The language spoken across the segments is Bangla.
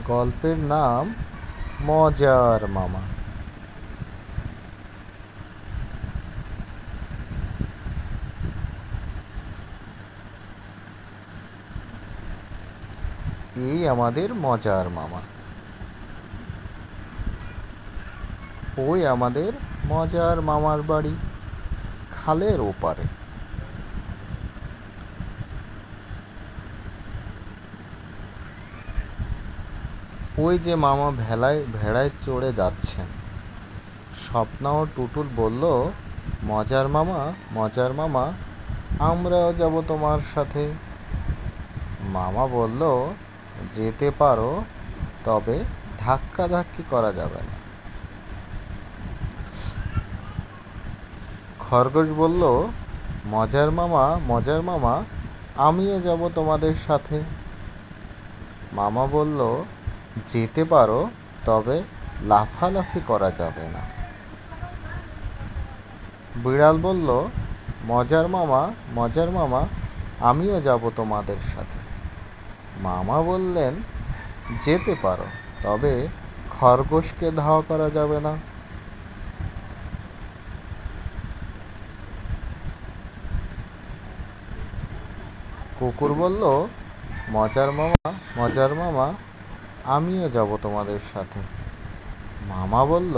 গল্পের নাম মজার মামা। এই আমাদের মজার মামা। ওই আমাদের মজার মামার বাড়ি খালের ওপারে। ওই যে মামা ভেড়ায় চড়ে যাচ্ছেন। স্বপ্না ও টুটুল বলল, মজার মামা, মজার মামা, আমরাও যাব তোমার সাথে। মামা বলল, যেতে পারো, তবে ধাক্কাধাক্কি করা যাবে না। খরগোশ বলল, মজার মামা, মজার মামা, আমিও যাব তোমাদের সাথে। মামা বলল, যেতে পারো, তবে লাফালাফি করা যাবে না। বিড়াল বলল, মজার মামা, মজার মামা, আমিও যাব তোমাদের সাথে। মামা বললেন, যেতে পারো, তবে খরগোশকে ধাওয়া করা যাবে না। কুকুর বলল, মজার মামা, মজার মামা, আমিও যাব তোমাদের সাথে। মামা বলল,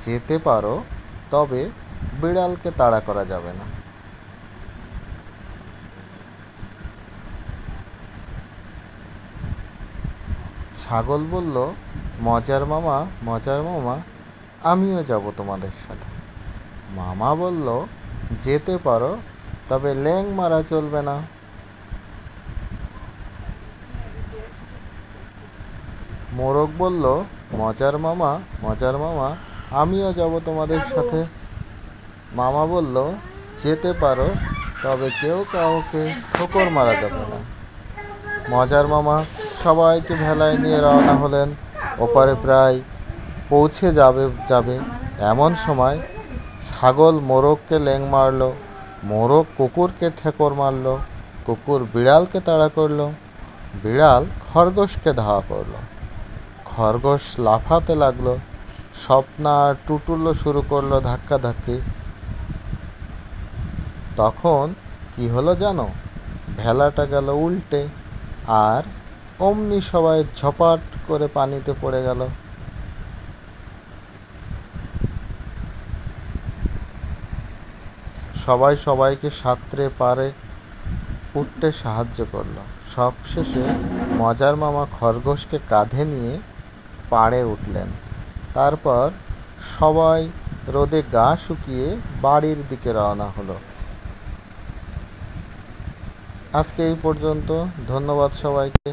যেতে পারো, তবে বিড়ালকে তাড়া করা যাবে না। ছাগল বলল, মজার মামা, মজার মামা, আমিও যাব তোমাদের সাথে। মামা বলল, যেতে পারো, তবে ল্যাং মারা চলবে না। মোরগ বলল, মজার মামা, মজার মামা, আমিও যাব তোমাদের সাথে। মামা বলল, যেতে পারো, তবে কেউ কাউকে ঠোকর মারা যাবে না। মজার মামা সবাইকে ভেলায় নিয়ে রওনা হলেন। ওপারে প্রায় পৌঁছে যাবে এমন সময় ছাগল মোরগকে ল্যাং মারল, মোরগ কুকুরকে ঠেকর মারল, কুকুর বিড়ালকে তাড়া করলো, বিড়াল খরগোশকে ধাওয়া করলো, খরগোশ লাফাতে লাগলো, স্বপ্না আর টুটুলও শুরু করলো ধাক্কাধাক্কি। তখন কি হলো জানো? ভেলাটা গেল উল্টে, আর অমনি সবাই ঝপাট করে পানিতে পড়ে গেল। সবাই সবাইকে সাঁতরে পারে উঠতে সাহায্য করলো। সবশেষে মজার মামা খরগোশকে কাঁধে নিয়ে পাড়ে উঠলেন। তারপর সবাই রোদে গা শুকিয়ে বাড়ির দিকে রওনা হলো। আজকে এই পর্যন্ত। ধন্যবাদ সবাইকে।